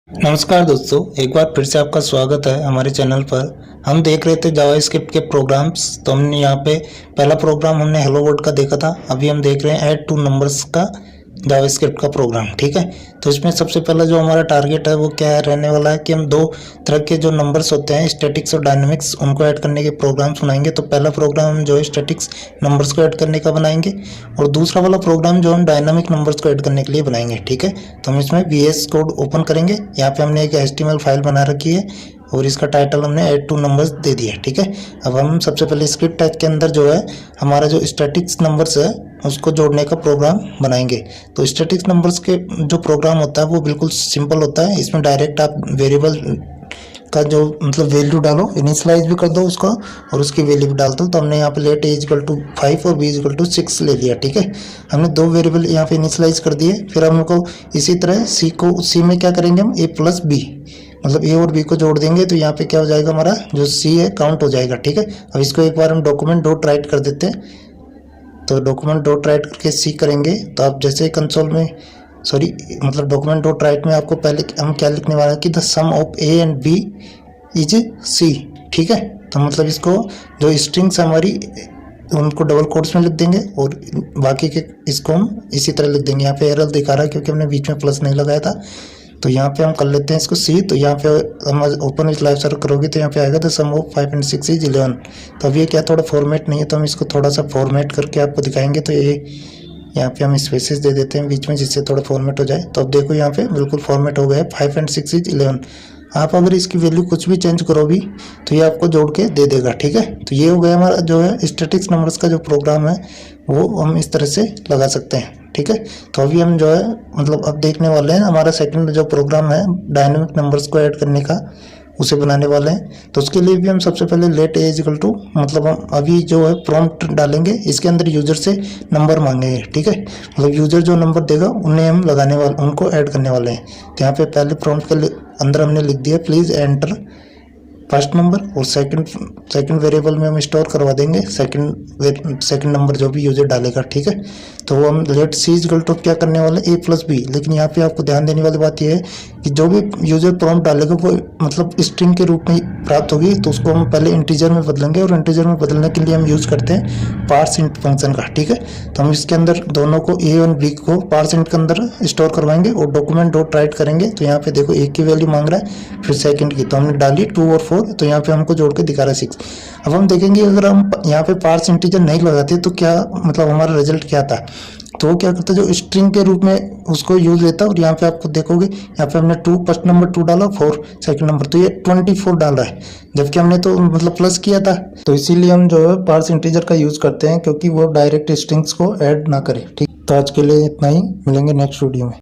नमस्कार दोस्तों, एक बार फिर से आपका स्वागत है हमारे चैनल पर। हम देख रहे थे जावास्क्रिप्ट के प्रोग्राम्स। तो हमने यहाँ पे पहला प्रोग्राम हमने हेलो वर्ल्ड का देखा था। अभी हम देख रहे हैं ऐड टू नंबर्स का जावास्क्रिप्ट का प्रोग्राम। ठीक है, तो इसमें सबसे पहला जो हमारा टारगेट है वो क्या है रहने वाला है कि हम दो तरह के जो नंबर्स होते हैं स्टैटिक्स और डायनामिक्स, उनको ऐड करने के प्रोग्राम्स बनाएंगे। तो पहला प्रोग्राम हम जो है स्टैटिक्स नंबर्स को ऐड करने का बनाएंगे और दूसरा वाला प्रोग्राम जो हम डायनामिक नंबर्स को ऐड करने के लिए बनाएंगे। ठीक है, तो हम इसमें VS कोड ओपन करेंगे। यहाँ पे हमने एक HTML फाइल बना रखी है और इसका टाइटल हमने ऐड टू नंबर्स दे दिया। ठीक है, अब हम सबसे पहले स्क्रिप्ट टैग के अंदर जो है हमारा जो स्टैटिक्स नंबर्स है उसको जोड़ने का प्रोग्राम बनाएंगे। तो स्टैटिक्स नंबर्स के जो प्रोग्राम होता है वो बिल्कुल सिंपल होता है। इसमें डायरेक्ट आप वेरिएबल का जो मतलब वैल्यू डालो, इनिशियलाइज भी कर दो उसको और उसकी वैल्यू भी डाल दो। तो हमने यहाँ पे लेट a=5 और b=6 ले लिया। ठीक है, हमने दो वेरिएबल यहाँ पे इनिशियलाइज कर दिए। फिर हमको इसी तरह सी में क्या करेंगे, हम a+b मतलब a और b को जोड़ देंगे। तो यहाँ पे क्या हो जाएगा, हमारा जो c है काउंट हो जाएगा। ठीक है, अब इसको एक बार हम डॉक्यूमेंट डॉट राइट कर देते हैं। तो डॉक्यूमेंट डॉट राइट करके सी करेंगे तो आप जैसे कंसोल में मतलब डॉक्यूमेंट डॉट राइट में आपको पहले हम क्या लिखने वाला है कि the sum of a and b is c। ठीक है, तो मतलब इसको जो स्ट्रिंग्स हमारी उनको डबल कोट्स में लिख देंगे और बाकी के इसको हम इसी तरह लिख देंगे। यहाँ पे एरर दिखा रहा है क्योंकि हमने बीच में प्लस नहीं लगाया था। तो यहाँ पे हम कर लेते हैं इसको C। तो यहाँ पे हम ओपन विथ लाइव सर्वर करोगे तो यहाँ पे आएगा the sum of 5 and 6 is 11। तो अब ये क्या थोड़ा फॉर्मेट नहीं है, तो हम इसको थोड़ा सा फॉर्मेट करके आपको दिखाएंगे। तो ये यहाँ पे हम स्पेसेस दे देते हैं बीच में जिससे थोड़ा फॉर्मेट हो जाए। तो अब देखो यहाँ पे बिल्कुल फॉर्मेट हो गया है, 5 एंड 6 इज 11। आप अगर इसकी वैल्यू कुछ भी चेंज करो भी तो ये आपको जोड़ के दे देगा। ठीक है, तो ये हो गया हमारा जो है स्टैटिक्स नंबर्स का जो प्रोग्राम है वो हम इस तरह से लगा सकते हैं। ठीक है, तो अभी हम जो है मतलब अब देखने वाले हैं हमारा सेकंड जो प्रोग्राम है डायनामिक नंबर्स को ऐड करने का, उसे बनाने वाले हैं। तो उसके लिए भी हम सबसे पहले लेट a मतलब हम अभी जो है प्रॉम्प्ट डालेंगे, इसके अंदर यूजर से नंबर मांगेंगे। ठीक है, मतलब यूजर जो नंबर देगा उन्हें हम लगाने वाले उनको ऐड करने वाले हैं। तो यहाँ पे पहले प्रॉम्प्ट के अंदर हमने लिख दिया प्लीज एंटर फर्स्ट नंबर और सेकंड वेरिएबल में हम स्टोर करवा देंगे सेकंड नंबर जो भी यूजर डालेगा। ठीक है, तो वो हम लेट c क्या करने वाले a+b। लेकिन यहाँ पे आपको ध्यान देने वाली बात यह है कि जो भी यूजर प्रॉम्प्ट डालेगा वो मतलब स्ट्रिंग के रूप में प्राप्त होगी। तो उसको हम पहले इंटीजर में बदलेंगे और इंटीजर में बदलने के लिए हम यूज करते हैं पार्सइंट फंक्शन का। ठीक है, तो हम इसके अंदर दोनों को a और b को पार्सइंट के अंदर स्टोर करवाएंगे और डॉक्यूमेंट डॉट राइट करेंगे। तो यहाँ पे देखो एक की वैल्यू मांग रहा है, फिर सेकंड की, तो हमने डाली 2 और 4। तो यहाँ पे हमको जोड़ के दिखा रहा है 6। अब हम देखेंगे अगर हम यहाँ पे पार्स इंटीजर नहीं लगाते तो क्या मतलब हमारा रिजल्ट क्या था। तो वो क्या करता है, जो स्ट्रिंग के रूप में उसको यूज लेता है। और यहाँ पे आपको देखोगे यहाँ पे हमने 2 फर्स्ट नंबर 2 डाला, 4 सेकंड नंबर, तो ये 24 डाल रहा है जबकि हमने तो मतलब प्लस किया था। तो इसीलिए हम जो है पार्स इंटीजर का यूज करते हैं क्योंकि वो डायरेक्ट स्ट्रिंग्स को ऐड ना करे। ठीक, तो आज के लिए इतना ही, मिलेंगे नेक्स्ट वीडियो में।